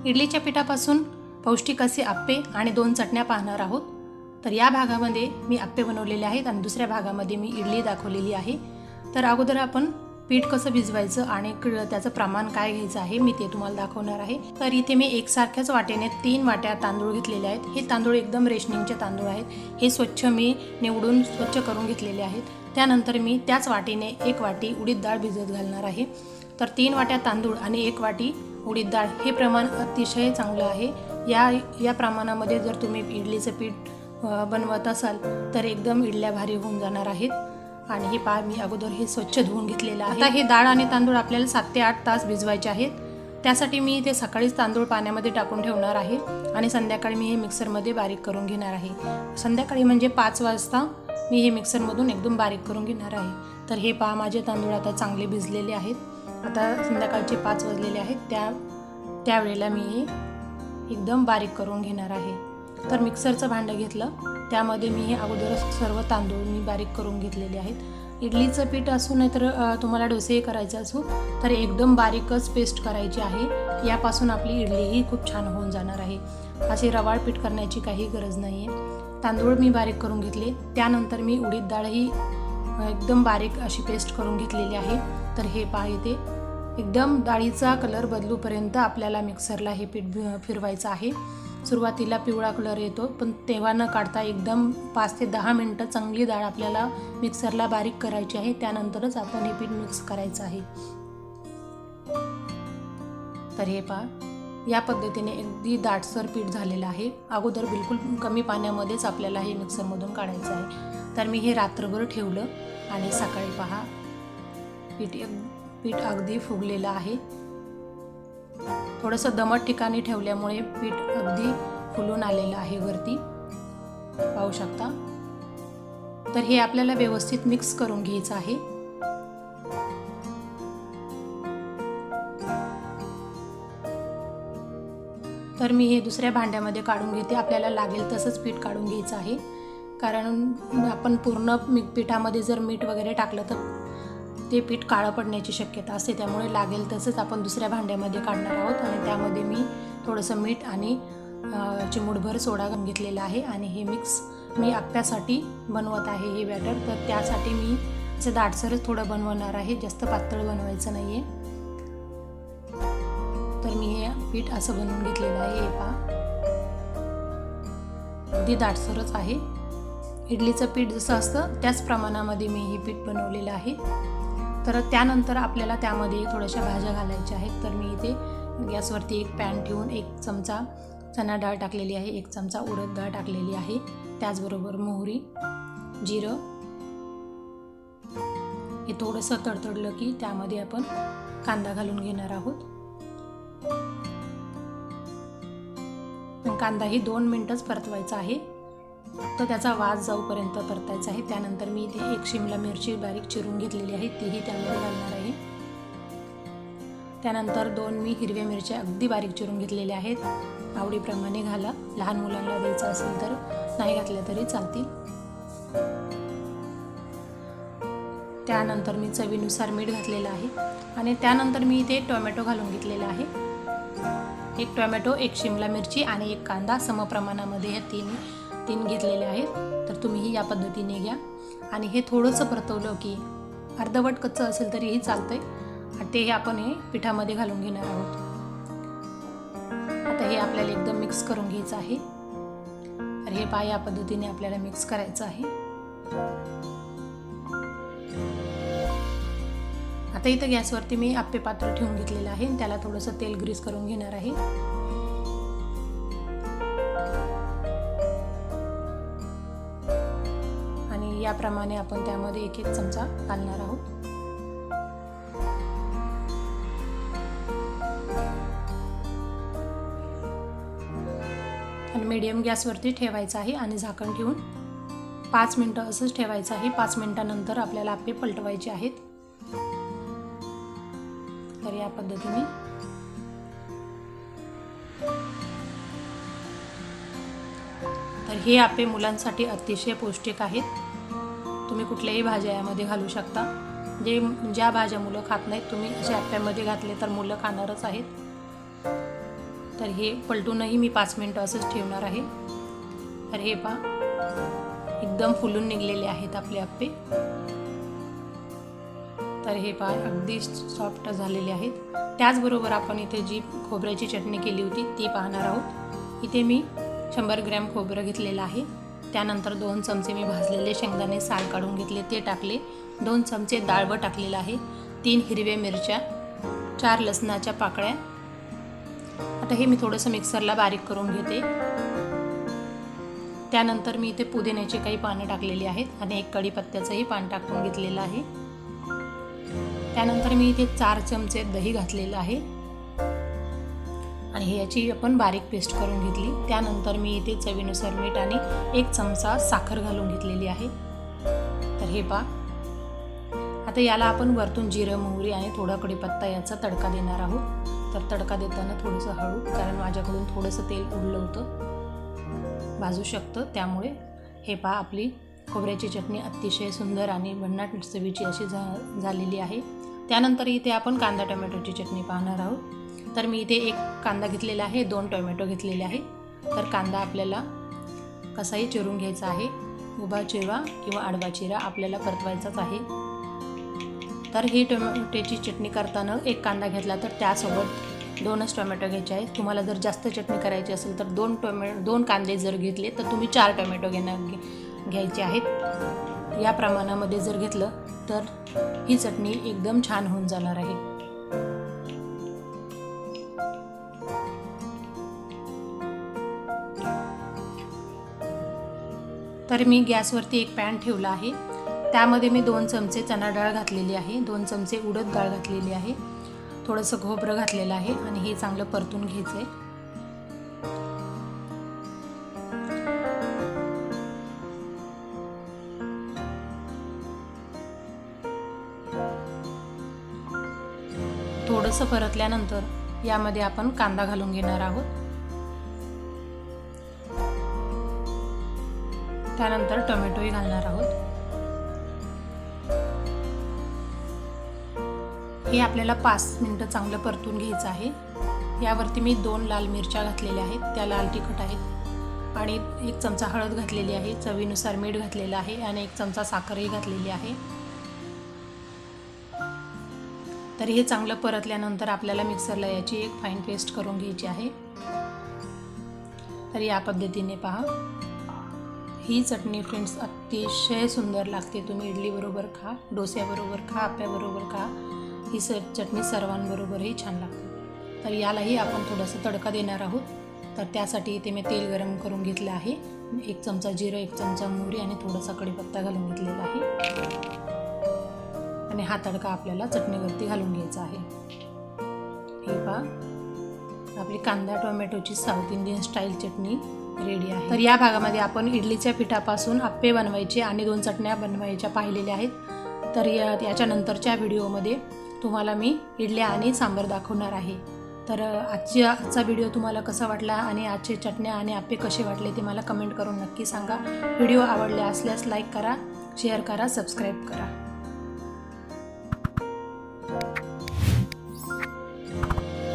इडलीच्या पिठापासून पौष्टिक असे आप्पे आणि 2 चटण्या पाहणार आहोत। तर या भागामध्ये मी आप्पे बनवलेले आहेत आणि दुसऱ्या भागामध्ये मी इडली दाखवलेली आहे। तर अगोदर आपण पीठ कसं भिजवायचं आणि त्याचं प्रमाण काय घ्यायचं आहे मी ते तुम्हाला दाखवणार आहे। तर इथे मी एकसारख्याच वाटेने 3 वाट्या तांदूळ घेतलेले आहेत। हे तांदूळ एकदम रेशनिंगचे तांदूळ आहेत। हे स्वच्छ मी निवडून स्वच्छ करून घेतलेले आहेत। त्यानंतर मी त्याच वाटीने 1 वाटी उडीद डाळ भिजत घालणार आहे। तर 3 वाट्या तांदूळ आणि 1 वाटी उडीद डाळ हे प्रमाण अतिशय चांगलं आहे। या प्रमाणामध्ये जर तुम्ही इडलीचं पीठ बनवत असाल तर एकदम इडल्या भारी होऊन जाणार आहेत। आणि हे पहा मी अगोदर हे स्वच्छ धुवून घेतलेलं आहे। आता हे डाळ आणि तांदूळ आपल्याला 7 ते 8 तास भिजवायचे आहेत। त्यासाठी मी ते सकाळीच तांदूळ पाण्यामध्ये टाकून ठेवणार आहे आणि संध्याकाळी मी हे मिक्सरमध्ये बारीक करून घेणार आहे। संध्याकाळी म्हणजे 5 वाजता मी हे मिक्सरमधून एकदम बारीक करून घेणार आहे। तर हे पहा माझे तांदूळ आता चांगले भिजलेले आहेत। आता संध्याकाळचे 5 वाजलेले आहेत। त्यावेळेला मी हे एकदम बारीक करून घेणार आहे। तर मिक्सरचं भांडं घेतलं, त्यामध्ये मी हे अगोदरच सर्व तांदूळ मी बारीक करून घेतलेले आहेत। इडलीचं पीठ असू नाही तर तुम्हाला डोसे करायचे असू तर एकदम बारीकच पेस्ट करायची आहे। यापासून आपली इडलीही खूप छान होऊन जाणार आहे। असे रवाळ पीठ करण्याची काही गरज नाही आहे। तांदूळ मी बारीक करून घेतले, त्यानंतर मी उडीद डाळही एकदम बारीक अशी पेस्ट करून घेतलेली आहे। तर हे पहा इथे एकदम डाळीचा कलर बदलूपर्यंत आपल्याला मिक्सरला हे पीठ फिरवायचं आहे। सुरुवातीला पिवळा कलर येतो, पण तेव्हा न काढता एकदम 5 ते 10 मिनटं चांगली डाळ आपल्याला मिक्सरला बारीक करायची आहे। त्यानंतरच आपण हे पीठ मिक्स करायचं आहे। तर हे पहा या पद्धतीने अगदी दाटसर पीठ झालेलं आहे। अगोदर बिलकुल कमी पाण्यामध्येच आपल्याला हे मिक्सरमधून काढायचं आहे। तर मी हे रात्रभर ठेवलं आणि सकाळी पहा पीठ अगदी फुगलेलं आहे। थोडंसं दमट ठिकाणी ठेवल्यामुळे पीठ अगदी फुलून आलेलं आहे वरती, पाहू शकता। तर हे आपल्याला व्यवस्थित मिक्स करून घ्यायचं आहे। तर मी हे दुसऱ्या भांड्यामध्ये काढून घेते। आपल्याला लागेल तसंच पीठ काढून घ्यायचं आहे, कारण आपण पूर्ण पिठामध्ये जर मीठ वगैरे टाकलं तर ते पीठ काळं पडण्याची शक्यता असते। त्यामुळे लागेल तसंच आपण दुसऱ्या भांड्यामध्ये काढणार आहोत आणि त्यामध्ये मी थोडंसं मीठ आणि चिमूटभर सोडा घालून घेतलेला आहे। आणि हे मिक्स मी आप्प्यासाठी बनवत आहे हे बॅटर। तर त्यासाठी मी असं दाटसरच थोडं बनवणार आहे, जास्त पातळ बनवायचं नाही आहे। तर मी हे पीठ असं बनवून घेतलेलं आहे। हे पहा अगदी दाटसरच आहे। इडलीचं पीठ जसं असतं त्याच प्रमाणामध्ये मी हे पीठ बनवलेलं आहे। तर त्यानंतर आपल्याला त्यामध्ये थोड्याशा भाज्या घालायच्या आहेत। तर मी इथे गॅसवरती एक पॅन ठेवून 1 चमचा चणा डाळ टाकलेली आहे, 1 चमचा उडद डाळ टाकलेली आहे, त्याचबरोबर मोहरी, जिरं हे थोडंसं तडतडलं की त्यामध्ये आपण कांदा घालून घेणार आहोत। कांदाही 2 मिनिटच परतवायचा आहे, फक्त त्याचा वास जाऊपर्यंत परतायचा आहे। त्यानंतर मी इथे 1 शिमला मिरची बारीक चिरून घेतलेली आहे, तीही त्यामध्ये घालणार आहे। त्यानंतर 2 मी हिरव्या मिरच्या अगदी बारीक चिरून घेतलेल्या आहेत। आवडीप्रमाणे घाला, लहान मुलांना द्यायचं असेल तर नाही घातल्या तरी चालतील। त्यानंतर मी चवीनुसार मीठ घातलेलं आहे आणि त्यानंतर मी इथे टोमॅटो घालून घेतलेला आहे। 1 टोमॅटो, 1 शिमला मिरची आणि 1 कांदा समप्रमाणामध्ये हे तीन घेतलेले आहेत। तर तुम्हीही या पद्धतीने घ्या आणि हे थोडंसं परतवलं की अर्धवट कच्चं असेल तरीही चालतंय आणि ते आपण हे पिठामध्ये घालून घेणार आहोत। आता हे आपल्याला एकदम मिक्स करून घ्यायचं आहे। तर हे पहा या पद्धतीने आपल्याला मिक्स करायचं आहे। आता इथं गॅसवरती मी आप्पे पात्र ठेवून घेतलेलं आहे, त्याला थोडंसं तेल ग्रीस करून घेणार आहे। आणि याप्रमाणे आपण त्यामध्ये 1-1 चमचा घालणार आहोत। आणि मीडियम गॅसवरती ठेवायचं आहे आणि झाकण ठेवून 5 मिनिटं असंच ठेवायचं आहे। 5 मिनिटानंतर आपल्याला आप्पे पलटवायचे आहेत। तर या पद्धतीने तर हे आप्पे मुलांसाठी अतिशय पौष्टिक आहेत। तुम्ही कुठल्याही भाज्या यामध्ये घालू शकता। ज्या भाज्या मुलं खात नाहीत तुम्ही अशा आप्प्यामध्ये घातले तर मुलं खाणारच आहेत। तर हे पलटूनही मी 5 मिनिटं असंच ठेवणार आहे। तर हे पहा एकदम फुलून निघलेले आहेत आपले आप्पे। तर हे पहा अगदी सॉफ्ट झालेले आहेत। त्याचबरोबर आपण इथे जी खोबऱ्याची चटणी केली होती ती पाहणार आहोत। इथे मी 100 ग्रॅम खोबरं घेतलेलं आहे। त्यानंतर 2 चमचे मी भाजलेले शेंगदाणे साल काढून घेतले ते टाकले, 2 चमचे डाळबं टाकलेलं आहे, 3 हिरव्या मिरच्या, 4 लसणाच्या पाकळ्या। आता हे मी थोडंसं मिक्सरला बारीक करून घेते। त्यानंतर मी इथे पुदिन्याची काही पानं टाकलेली आहेत आणि 1 कढीपत्त्याचंही पान टाकून घेतलेलं आहे। त्यानंतर मी इथे 4 चमचे दही घातलेलं आहे आणि याची आपण बारीक पेस्ट करून घेतली। त्यानंतर मी इथे चवीनुसार मीठ आणि 1 चमचा साखर घालून घेतलेली आहे। तर हे पहा आता याला आपण वरतून जिरं, मोहरी आणि थोडा कढीपत्ता याचा तडका देणार आहोत। तर तडका देताना थोडंसं हळू, कारण माझ्याकडून थोडंसं तेल उडलं होतं, भाजू शकतं, त्यामुळे। हे पहा आपली खोबऱ्याची चटणी अतिशय सुंदर आणि भन्नाट चवीची अशी झालेली आहे। त्यानंतर इथे आपण कांदा टोमॅटोची चटणी पाहणार आहोत। तर मी इथे 1 कांदा घेतलेला आहे, 2 टोमॅटो घेतलेले आहे। तर कांदा आपल्याला कसाही चिरून घ्यायचा आहे, उभा चिरवा किंवा आडवा चिरा आपल्याला परतवायचाच आहे। तर ही टोमॅटोची चटणी करताना 1 कांदा घेतला तर त्यासोबत 2च टोमॅटो घ्यायचे आहेत। तुम्हाला जर जास्त चटणी करायची असेल तर 2 कांदे जर घेतले तर तुम्ही 4 टोमॅटो घ्यायचे आहेत। या प्रमाणामध्ये जर घेतलं तर ही चटणी एकदम छान होऊन जाणार आहे। तर मी गॅसवरती 1 पॅन ठेवला आहे, त्यामध्ये मी 2 चमचे चणा डाळ घातलेली आहे, 2 चमचे उडद डाळ घातलेली आहे, थोडंसं खोबरं घातलेलं आहे आणि हे चांगलं परतून घ्यायचं आहे। थोडंसं परतल्यानंतर यामध्ये आपण कांदा घालून घेणार आहोत। त्यानंतर टोमॅटोही घालणार आहोत। हे आपल्याला 5 मिनिटं चांगलं परतून घ्यायचं आहे। यावरती मी 2 लाल मिरच्या घातलेल्या आहेत, त्या लाल तिखट आहेत आणि 1 चमचा हळद घातलेली आहे, चवीनुसार मीठ घातलेलं आहे आणि 1 चमचा साखरही घातलेली आहे। तर हे चांगलं परतल्यानंतर आपल्याला मिक्सरला याची 1 फाईन पेस्ट करून घ्यायची आहे। तर या पद्धतीने पहा ही चटणी फ्रेंड्स अतिशय सुंदर लागते। तुम्ही इडलीबरोबर खा, डोस्याबरोबर खा, आप्याबरोबर खा, ही चटणी सर्वांबरोबरही छान लागते। तर यालाही आपण थोडंसं तडका देणार आहोत। तर त्यासाठी इथे मी तेल गरम करून घेतलं आहे, 1 चमचा जिरं, 1 चमचा मोहरी आणि थोडासा कढीपत्ता घालून घेतलेला आहे आणि हा तडका आपल्याला चटणीवरती घालून घ्यायचा आहे। हे पहा आपली कांदा टोमॅटोची साऊथ इंडियन स्टाईल चटणी रेडी आहे। तर या भागामध्ये आपण इडलीच्या पिठापासून आप्पे बनवायचे आणि 2 चटण्या बनवायच्या पाहिलेल्या आहेत। तर याच्यानंतरच्या व्हिडिओमध्ये तुम्हाला मी इडल्या आणि सांबार दाखवणार आहे। तर आजचा व्हिडिओ तुम्हाला कसा वाटला आणि आजचे चटण्या आणि आप्पे कसे वाटले ते मला कमेंट करून नक्की सांगा। व्हिडिओ आवडले असल्यास लाईक करा, शेअर करा, सबस्क्राईब करा।